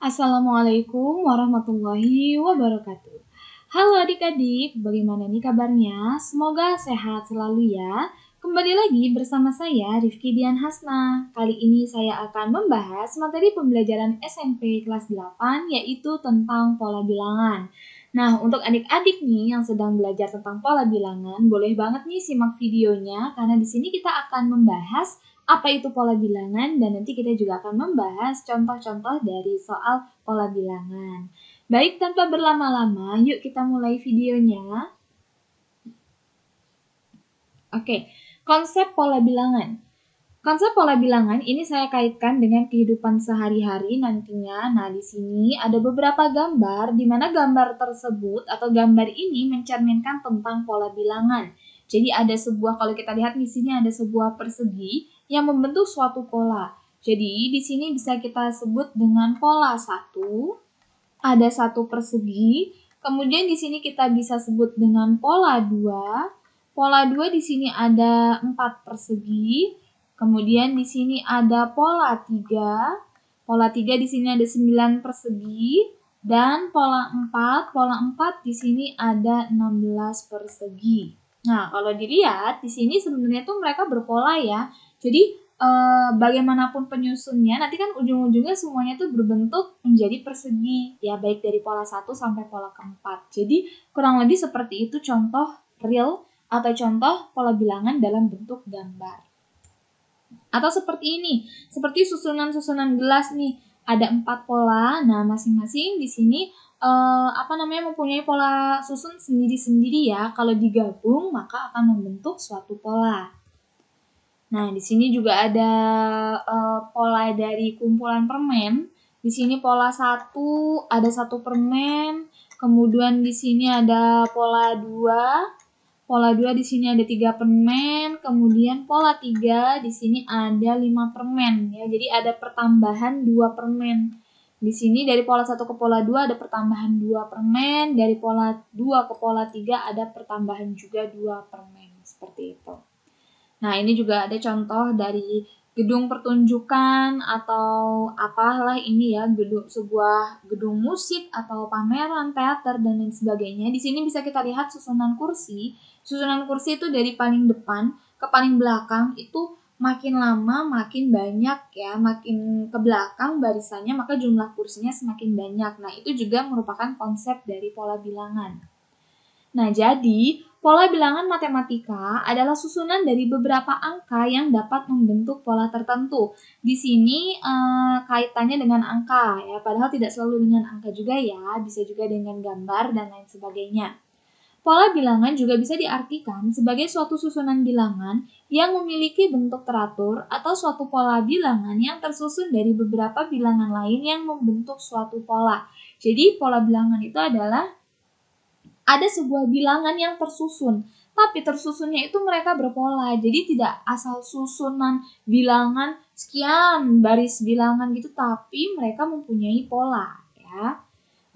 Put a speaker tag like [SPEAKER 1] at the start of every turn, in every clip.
[SPEAKER 1] Assalamualaikum warahmatullahi wabarakatuh. Halo adik-adik, bagaimana nih kabarnya? Semoga sehat selalu ya. Kembali lagi bersama saya Rifki Dian Hasna. Kali ini saya akan membahas materi pembelajaran SMP kelas 8 yaitu tentang pola bilangan. Nah, untuk adik-adik nih yang sedang belajar tentang pola bilangan, boleh banget nih simak videonya karena di sini kita akan membahas apa itu pola bilangan dan nanti kita juga akan membahas contoh-contoh dari soal pola bilangan. Baik, tanpa berlama-lama, yuk kita mulai videonya. Oke, konsep pola bilangan. Konsep pola bilangan ini saya kaitkan dengan kehidupan sehari-hari nantinya. Nah, di sini ada beberapa gambar di mana gambar tersebut atau gambar ini mencerminkan tentang pola bilangan. Jadi ada sebuah, kalau kita lihat di sini ada sebuah persegi yang membentuk suatu pola. Jadi di sini bisa kita sebut dengan pola 1, ada satu persegi. Kemudian di sini kita bisa sebut dengan pola 2. Pola 2 di sini ada 4 persegi. Kemudian di sini ada pola 3. Pola 3 di sini ada 9 persegi. Dan pola 4 di sini ada 16 persegi. Nah, kalau dilihat di sini sebenarnya tuh mereka berpola ya. Jadi bagaimanapun penyusunnya, nanti kan ujung-ujungnya semuanya tuh berbentuk menjadi persegi ya, baik dari pola 1 sampai pola keempat. Jadi kurang lebih seperti itu contoh real atau contoh pola bilangan dalam bentuk gambar. Atau seperti ini, seperti susunan-susunan gelas nih, ada 4 pola. Nah, masing-masing di sini mempunyai pola susun sendiri-sendiri ya. Kalau digabung maka akan membentuk suatu pola. Nah, di sini juga ada pola dari kumpulan permen. Di sini pola 1, ada 1 permen. Kemudian di sini ada pola 2. Pola 2 di sini ada 3 permen. Kemudian pola 3 di sini ada 5 permen ya. Jadi ada pertambahan 2 permen. Di sini dari pola 1 ke pola 2 ada pertambahan 2 permen. Dari pola 2 ke pola 3 ada pertambahan juga 2 permen. Seperti itu. Nah, ini juga ada contoh dari gedung pertunjukan atau apalah ini ya, sebuah gedung musik atau pameran teater dan lain sebagainya. Di sini bisa kita lihat susunan kursi. Susunan kursi itu dari paling depan ke paling belakang itu makin lama makin banyak ya, makin ke belakang barisannya maka jumlah kursinya semakin banyak. Nah, itu juga merupakan konsep dari pola bilangan. Nah, jadi pola bilangan matematika adalah susunan dari beberapa angka yang dapat membentuk pola tertentu. Di sini kaitannya dengan angka ya, padahal tidak selalu dengan angka juga ya, bisa juga dengan gambar dan lain sebagainya. Pola bilangan juga bisa diartikan sebagai suatu susunan bilangan yang memiliki bentuk teratur atau suatu pola bilangan yang tersusun dari beberapa bilangan lain yang membentuk suatu pola. Jadi pola bilangan itu adalah ada sebuah bilangan yang tersusun, tapi tersusunnya itu mereka berpola. Jadi tidak asal susunan bilangan sekian baris bilangan gitu, tapi mereka mempunyai pola ya.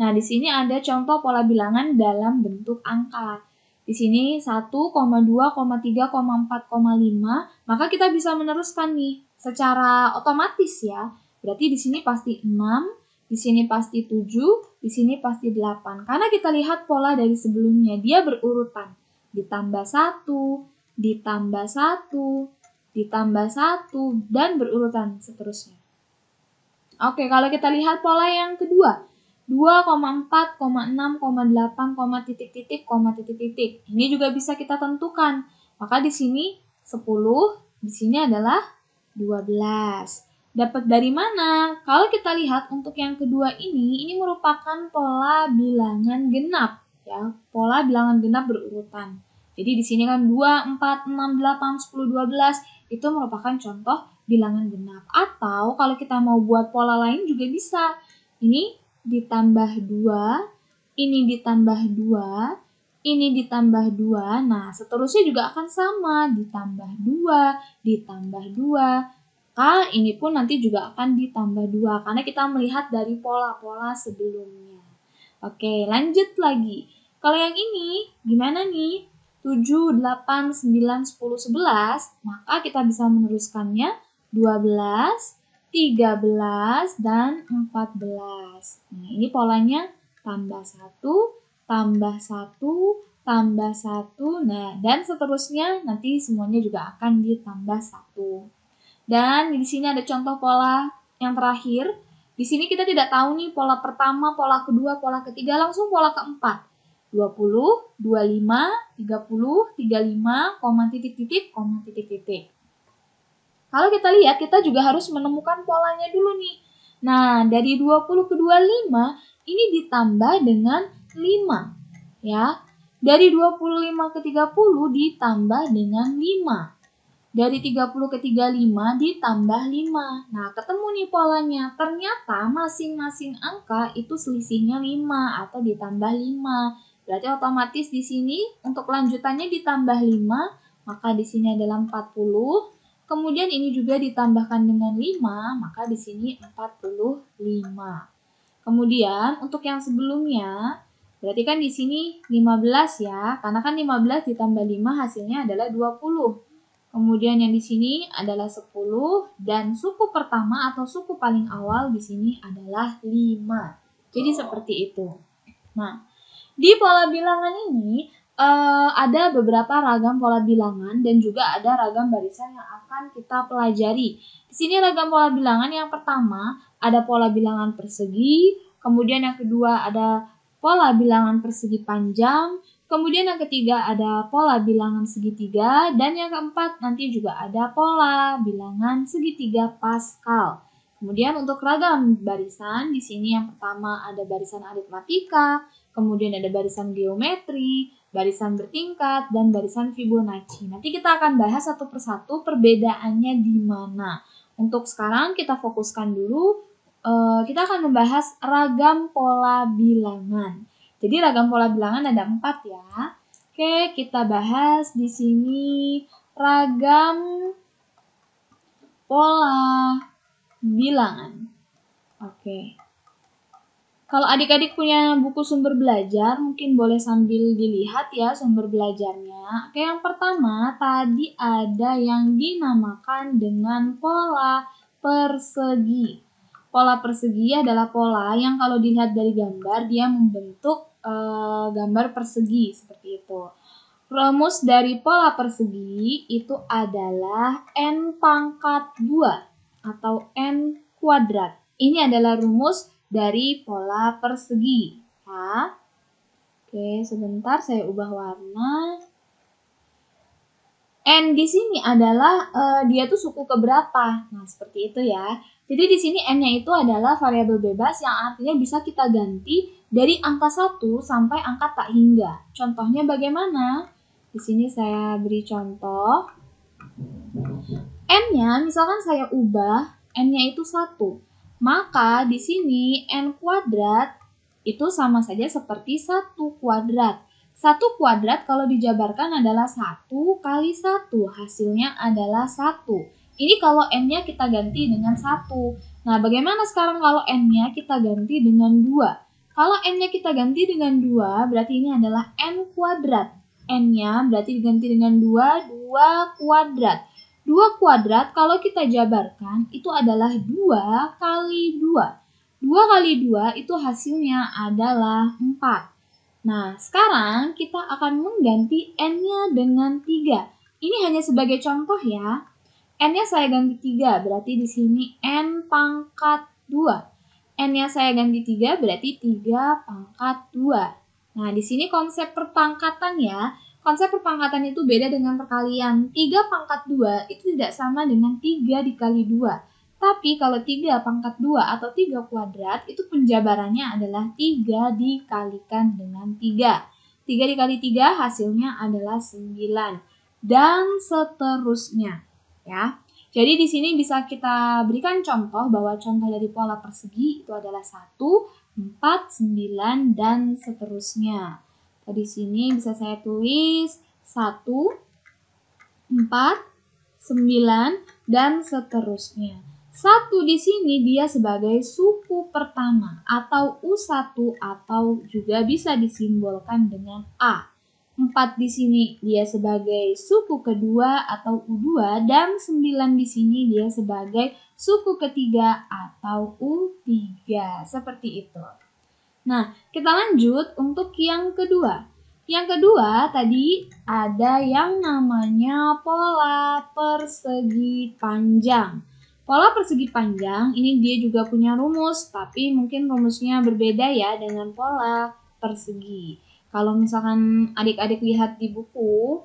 [SPEAKER 1] Nah, di sini ada contoh pola bilangan dalam bentuk angka. Di sini 1, 2, 3, 4, 5, maka kita bisa meneruskan nih secara otomatis ya. Berarti di sini pasti 6, di sini pasti 7, di sini pasti 8. Karena kita lihat pola dari sebelumnya, dia berurutan. Ditambah 1, ditambah 1, ditambah 1, dan berurutan seterusnya. Oke, kalau kita lihat pola yang kedua, 2,4, 6, 8, titik-titik. Ini juga bisa kita tentukan. Maka di sini 10, di sini adalah 12. Dapat dari mana? Kalau kita lihat untuk yang kedua ini merupakan pola bilangan genap ya. Pola bilangan genap berurutan. Jadi di sini kan 2, 4, 6, 8, 10, 12 itu merupakan contoh bilangan genap. Atau kalau kita mau buat pola lain juga bisa. Ini ditambah 2, ini ditambah 2, ini ditambah 2. Nah, seterusnya juga akan sama, ditambah 2, ditambah 2. Maka ini pun nanti juga akan ditambah 2 karena kita melihat dari pola-pola sebelumnya. Oke, lanjut lagi. Kalau yang ini gimana nih? 7, 8, 9, 10, 11. Maka kita bisa meneruskannya 12, 13, dan 14. Nah, ini polanya tambah 1, tambah 1, tambah 1, nah, dan seterusnya nanti semuanya juga akan ditambah 1. Dan di sini ada contoh pola yang terakhir. Di sini kita tidak tahu nih pola pertama, pola kedua, pola ketiga, langsung pola keempat. 20, 25, 30, 35, koma titik-titik, koma titik-titik. Kalau kita lihat, kita juga harus menemukan polanya dulu nih. Nah, dari 20 ke 25, ini ditambah dengan 5. Ya, dari 25 ke 30 ditambah dengan 5. Dari 30 ke 35 ditambah 5. Nah, ketemu nih polanya. Ternyata masing-masing angka itu selisihnya 5 atau ditambah 5. Berarti otomatis di sini untuk lanjutannya ditambah 5, maka di sini adalah 40. Kemudian ini juga ditambahkan dengan 5, maka di sini 45. Kemudian untuk yang sebelumnya, berarti kan di sini 15 ya, karena kan 15 ditambah 5 hasilnya adalah 20. Kemudian yang di sini adalah 10 dan suku pertama atau suku paling awal di sini adalah 5. Jadi seperti itu. Nah, di pola bilangan ini ada beberapa ragam pola bilangan dan juga ada ragam barisan yang akan kita pelajari. Di sini ragam pola bilangan yang pertama ada pola bilangan persegi, kemudian yang kedua ada pola bilangan persegi panjang, kemudian yang ketiga ada pola bilangan segitiga, dan yang keempat nanti juga ada pola bilangan segitiga Pascal. Kemudian untuk ragam barisan di sini yang pertama ada barisan aritmatika, kemudian ada barisan geometri, barisan bertingkat, dan barisan Fibonacci. Nanti kita akan bahas satu persatu perbedaannya di mana. Untuk sekarang kita fokuskan dulu, kita akan membahas ragam pola bilangan. Jadi ragam pola bilangan ada 4 ya. Oke, kita bahas di sini ragam pola bilangan. Oke. Kalau adik-adik punya buku sumber belajar, mungkin boleh sambil dilihat ya sumber belajarnya. Oke, yang pertama tadi ada yang dinamakan dengan pola persegi. Pola persegi adalah pola yang kalau dilihat dari gambar, dia membentuk gambar persegi seperti itu. Rumus dari pola persegi itu adalah n pangkat 2 atau n kuadrat. Ini adalah rumus dari pola persegi. Ya. Oke, sebentar saya ubah warna. N di sini adalah dia tuh suku keberapa. Nah, seperti itu ya. Jadi di sini N-nya itu adalah variabel bebas yang artinya bisa kita ganti dari angka 1 sampai angka tak hingga. Contohnya bagaimana? Di sini saya beri contoh. N-nya misalkan saya ubah, N-nya itu 1. Maka di sini N kuadrat itu sama saja seperti 1 kuadrat. 1 kuadrat kalau dijabarkan adalah 1 kali 1. Hasilnya adalah 1. Ini kalau N-nya kita ganti dengan 1. Nah, bagaimana sekarang kalau N-nya kita ganti dengan 2? Kalau N-nya kita ganti dengan 2, berarti ini adalah N kuadrat. N-nya berarti diganti dengan 2, 2 kuadrat. 2 kuadrat kalau kita jabarkan itu adalah 2 kali 2. 2 kali 2 itu hasilnya adalah 4. Nah, sekarang kita akan mengganti N-nya dengan 3. Ini hanya sebagai contoh ya. N-nya saya ganti 3, berarti di sini N pangkat 2. N-nya saya ganti 3, berarti 3 pangkat 2. Nah, di sini konsep perpangkatan ya. Konsep perpangkatan itu beda dengan perkalian. 3 pangkat 2 itu tidak sama dengan 3 dikali 2. Tapi kalau 3 pangkat 2 atau 3 kuadrat, itu penjabarannya adalah 3 dikalikan dengan 3. 3 dikali 3 hasilnya adalah 9. Dan seterusnya. Ya. Jadi di sini bisa kita berikan contoh bahwa contoh dari pola persegi itu adalah 1, 4, 9, dan seterusnya. Di sini bisa saya tulis 1, 4, 9, dan seterusnya. 1 di sini dia sebagai suku pertama atau U1 atau juga bisa disimbolkan dengan A. 4 di sini dia sebagai suku kedua atau U2 dan 9 di sini dia sebagai suku ketiga atau U3. Seperti itu. Nah, kita lanjut untuk yang kedua. Yang kedua tadi ada yang namanya pola persegi panjang. Pola persegi panjang ini dia juga punya rumus, tapi mungkin rumusnya berbeda ya dengan pola persegi. Kalau misalkan adik-adik lihat di buku,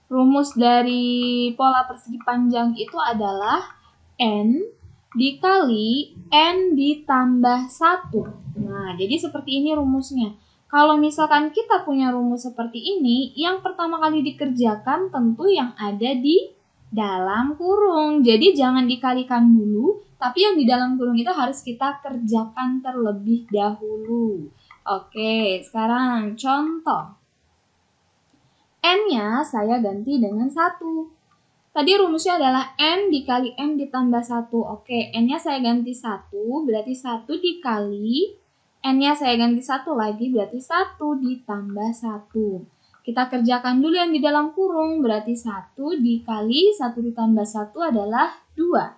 [SPEAKER 1] rumus dari pola persegi panjang itu adalah N dikali N ditambah 1. Nah, jadi seperti ini rumusnya. Kalau misalkan kita punya rumus seperti ini, yang pertama kali dikerjakan tentu yang ada di dalam kurung. Jadi jangan dikalikan dulu, tapi yang di dalam kurung itu harus kita kerjakan terlebih dahulu. Oke, sekarang contoh. N-nya saya ganti dengan 1. Tadi rumusnya adalah N dikali N ditambah 1. Oke, N-nya saya ganti 1, berarti 1 dikali N-nya saya ganti 1 lagi, berarti 1 ditambah 1. Kita kerjakan dulu yang di dalam kurung, berarti 1 dikali 1 ditambah 1 adalah 2.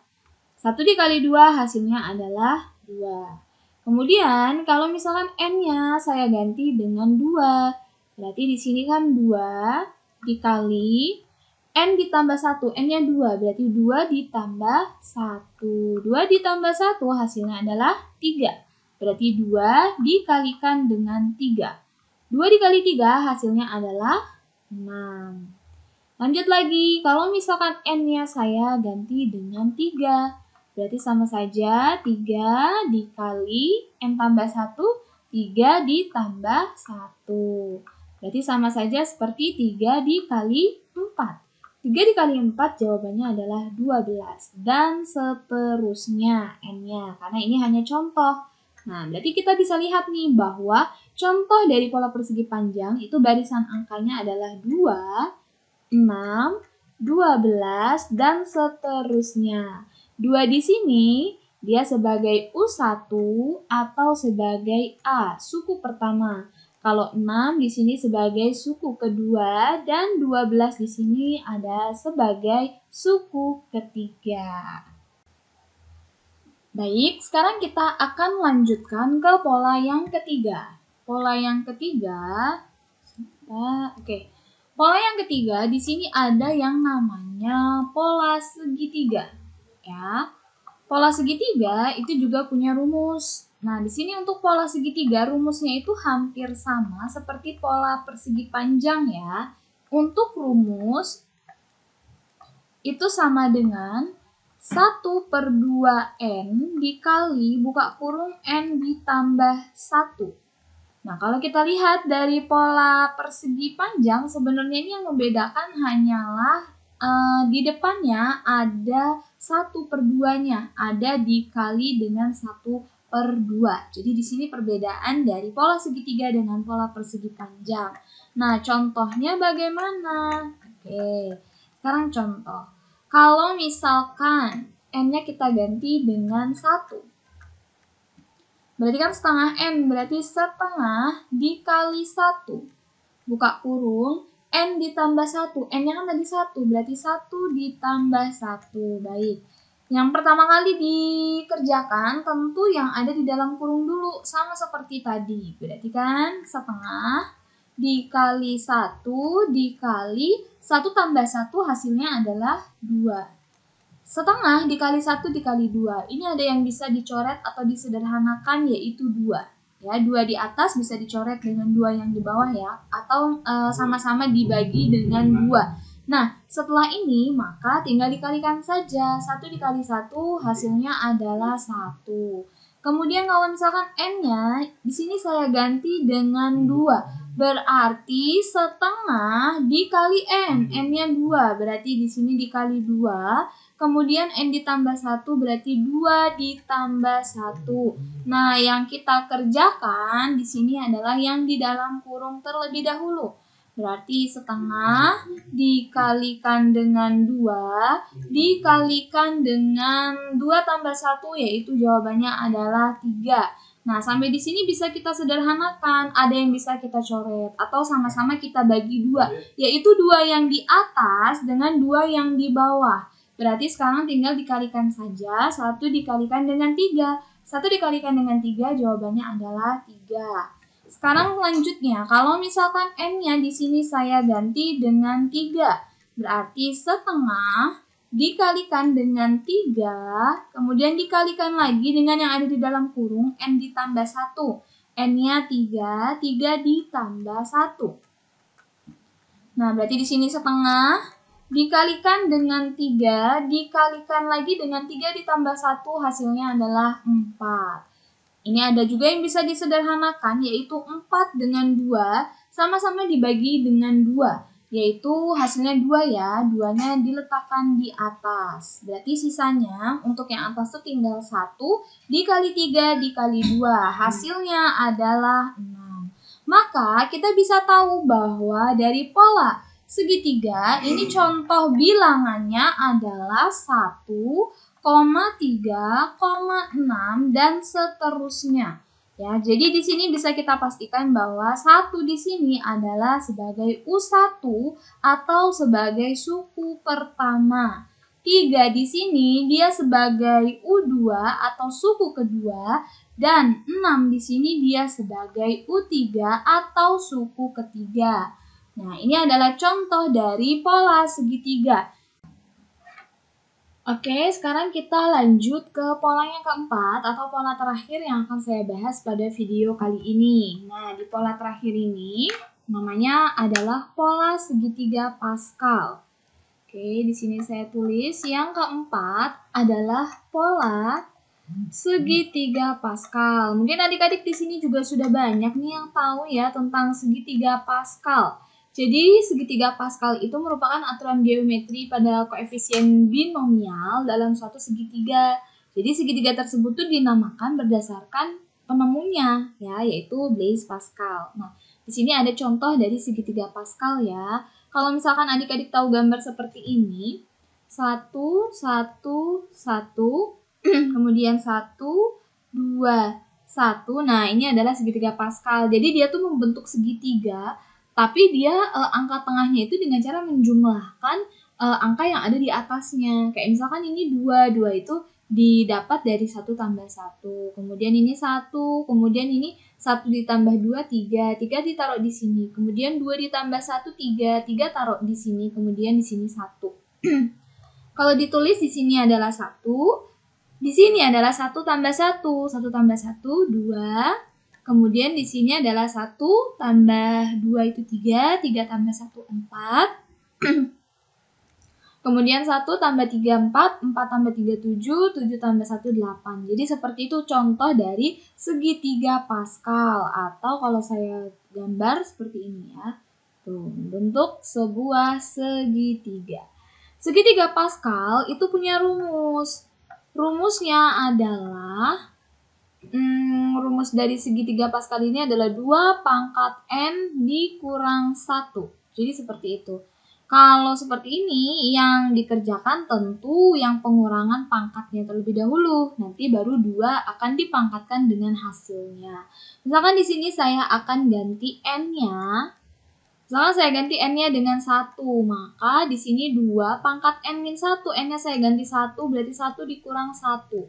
[SPEAKER 1] 1 dikali 2 hasilnya adalah 2. Kemudian kalau misalkan N-nya saya ganti dengan 2, berarti di sini kan 2 dikali N ditambah 1, N-nya 2, berarti 2 ditambah 1. 2 ditambah 1 hasilnya adalah 3. Berarti 2 dikalikan dengan 3. 2 dikali 3 hasilnya adalah 6. Lanjut lagi, kalau misalkan N-nya saya ganti dengan 3. Berarti sama saja 3 dikali N tambah 1, 3 ditambah 1. Berarti sama saja seperti 3 dikali 4. 3 dikali 4 jawabannya adalah 12. Dan seterusnya N-nya, karena ini hanya contoh. Nah, berarti kita bisa lihat nih bahwa contoh dari pola persegi panjang itu barisan angkanya adalah 2, 6, 12, dan seterusnya. 2 di sini dia sebagai U1 atau sebagai A, suku pertama. Kalau 6 di sini sebagai suku kedua dan 12 di sini ada sebagai suku ketiga. Baik, sekarang kita akan lanjutkan ke pola yang ketiga. Pola yang ketiga, Pola yang ketiga di sini ada yang namanya pola segitiga. Ya, pola segitiga itu juga punya rumus. Nah, di sini untuk pola segitiga rumusnya itu hampir sama seperti pola persegi panjang ya. Untuk rumus itu sama dengan 1/2N dikali buka kurung N ditambah 1. Nah, kalau kita lihat dari pola persegi panjang, sebenarnya ini yang membedakan hanyalah di depannya ada 1/2-nya, ada dikali dengan 1/2. Jadi di sini perbedaan dari pola segitiga dengan pola persegi panjang. Nah, contohnya bagaimana? Oke, sekarang contoh. Kalau misalkan N-nya kita ganti dengan 1. Berarti kan setengah N, berarti setengah dikali 1. Buka kurung, N ditambah 1. N-nya kan tadi 1, berarti 1 ditambah 1. Baik. Yang pertama kali dikerjakan tentu yang ada di dalam kurung dulu. Sama seperti tadi. Berarti kan setengah dikali 1 dikali 1 tambah 1 hasilnya adalah 2. Setengah dikali 1 dikali 2. Ini ada yang bisa dicoret atau disederhanakan yaitu 2. Ya, 2 di atas bisa dicoret dengan 2 yang di bawah ya. Atau sama-sama dibagi dengan 2. Nah, setelah ini maka tinggal dikalikan saja. 1 dikali 1 hasilnya adalah 1. Kemudian kalau misalkan N-nya di sini saya ganti dengan 2. Berarti setengah dikali N. N-nya 2. Berarti di sini dikali 2. Kemudian N ditambah 1 berarti 2 ditambah 1. Nah, yang kita kerjakan di sini adalah yang di dalam kurung terlebih dahulu. Berarti setengah dikalikan dengan 2 dikalikan dengan 2 tambah 1 yaitu jawabannya adalah 3. Nah, sampai di sini bisa kita sederhanakan. Ada yang bisa kita coret atau sama-sama kita bagi 2, yaitu 2 yang di atas dengan 2 yang di bawah. Berarti sekarang tinggal dikalikan saja, 1 dikalikan dengan 3. 1 dikalikan dengan 3 jawabannya adalah 3. Sekarang selanjutnya, kalau misalkan N-nya di sini saya ganti dengan 3. Berarti setengah dikalikan dengan 3, kemudian dikalikan lagi dengan yang ada di dalam kurung, N ditambah 1. N-nya 3, 3 ditambah 1. Nah, berarti di sini setengah dikalikan dengan 3, dikalikan lagi dengan 3 ditambah 1, hasilnya adalah 4. Ini ada juga yang bisa disederhanakan, yaitu 4 dengan 2 sama-sama dibagi dengan 2. Yaitu hasilnya 2 ya, 2-nya diletakkan di atas. Berarti sisanya untuk yang atas itu tinggal 1 dikali 3 dikali 2. Hasilnya adalah 6. Maka kita bisa tahu bahwa dari pola segitiga ini contoh bilangannya adalah 1, 3,6 dan seterusnya. Ya, jadi di sini bisa kita pastikan bahwa 1 di sini adalah sebagai U1 atau sebagai suku pertama. 3 di sini dia sebagai U2 atau suku kedua dan 6 di sini dia sebagai U3 atau suku ketiga. Nah, ini adalah contoh dari pola segitiga. Oke, sekarang kita lanjut ke pola yang keempat atau pola terakhir yang akan saya bahas pada video kali ini. Nah, di pola terakhir ini namanya adalah pola segitiga Pascal. Oke, di sini saya tulis yang keempat adalah pola segitiga Pascal. Mungkin adik-adik di sini juga sudah banyak nih yang tahu ya tentang segitiga Pascal. Jadi segitiga Pascal itu merupakan aturan geometri pada koefisien binomial dalam suatu segitiga. Jadi segitiga tersebut tuh dinamakan berdasarkan penemunya ya, yaitu Blaise Pascal. Nah, di sini ada contoh dari segitiga Pascal ya. Kalau misalkan adik-adik tahu gambar seperti ini, 1, 1, 1, kemudian 1, 2, 1. Nah, ini adalah segitiga Pascal. Jadi dia tuh membentuk segitiga, tapi dia angka tengahnya itu dengan cara menjumlahkan angka yang ada di atasnya. Kayak misalkan ini 2, 2 itu didapat dari 1 tambah 1. Kemudian ini 1, kemudian ini 1 ditambah 2, 3. 3 ditaruh di sini. Kemudian 2 ditambah 1, 3. 3 taruh di sini. Kemudian di sini 1. Kalau ditulis di sini adalah 1. Di sini adalah 1 tambah 1. 1 tambah 1, 2. Kemudian di sini adalah 1 tambah 2 itu 3, 3 tambah 1, 4. Kemudian 1 tambah 3, 4, 4 tambah 3, 7, 7 tambah 1, 8. Jadi seperti itu contoh dari segitiga Pascal. Atau kalau saya gambar seperti ini ya. Tuh, bentuk sebuah segitiga. Segitiga Pascal itu punya rumus. Rumusnya adalah rumus dari segitiga Pascal ini adalah 2 pangkat N dikurang 1. Jadi seperti itu. Kalau seperti ini, yang dikerjakan tentu yang pengurangan pangkatnya terlebih dahulu. Nanti baru 2 akan dipangkatkan dengan hasilnya. Misalkan di sini saya akan ganti N-nya. Misalkan saya ganti N-nya dengan 1, maka di sini 2 pangkat N-1. N-nya saya ganti 1, berarti 1 dikurang 1.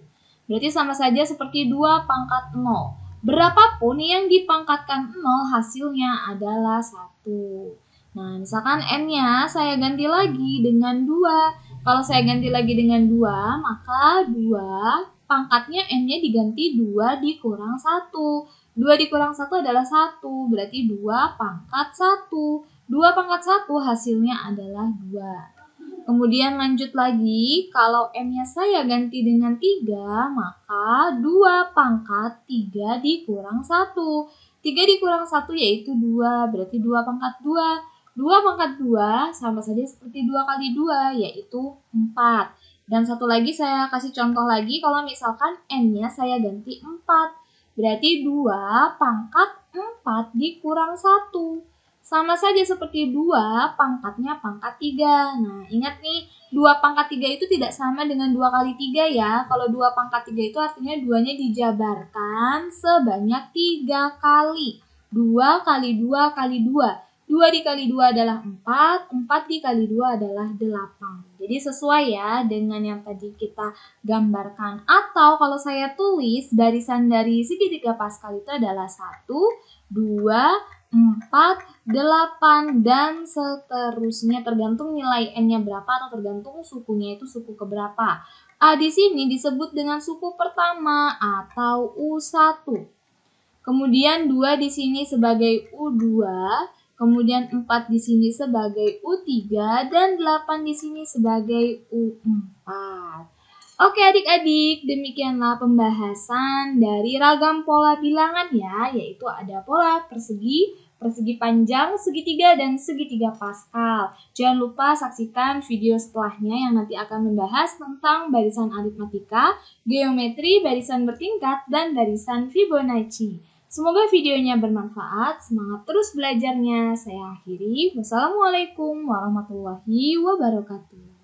[SPEAKER 1] Berarti sama saja seperti 2 pangkat 0. Berapapun yang dipangkatkan 0, hasilnya adalah 1. Nah, misalkan N-nya saya ganti lagi dengan 2. Kalau saya ganti lagi dengan 2, maka 2 pangkatnya N-nya diganti 2 dikurang 1. 2 dikurang 1 adalah 1, berarti 2 pangkat 1. 2 pangkat 1 hasilnya adalah 2. Kemudian lanjut lagi, kalau N-nya saya ganti dengan 3, maka 2 pangkat 3 dikurang 1. 3 dikurang 1 yaitu 2, berarti 2 pangkat 2. 2 pangkat 2 sama saja seperti 2 kali 2, yaitu 4. Dan satu lagi saya kasih contoh lagi, kalau misalkan N-nya saya ganti 4. Berarti 2 pangkat 4 dikurang 1. Sama saja seperti 2 pangkatnya pangkat 3. Nah, ingat nih, 2 pangkat 3 itu tidak sama dengan 2 kali 3 ya. Kalau 2 pangkat 3 itu artinya 2-nya dijabarkan sebanyak 3 kali. 2 kali 2 kali 2. 2 dikali 2 adalah 4, 4 dikali 2 adalah 8. Jadi sesuai ya dengan yang tadi kita gambarkan. Atau kalau saya tulis barisan dari segitiga Pascal itu adalah 1, 2, 4, 8, dan seterusnya tergantung nilai N-nya berapa atau tergantung sukunya itu suku keberapa. A di sini disebut dengan suku pertama atau U1. Kemudian 2 di sini sebagai U2, kemudian 4 di sini sebagai U3, dan 8 di sini sebagai U4. Oke adik-adik, demikianlah pembahasan dari ragam pola bilangan ya, yaitu ada pola persegi, persegi panjang, segitiga, dan segitiga Pascal. Jangan lupa saksikan video setelahnya yang nanti akan membahas tentang barisan aritmatika, geometri, barisan bertingkat, dan barisan Fibonacci. Semoga videonya bermanfaat, semangat terus belajarnya. Saya akhiri, wassalamualaikum warahmatullahi wabarakatuh.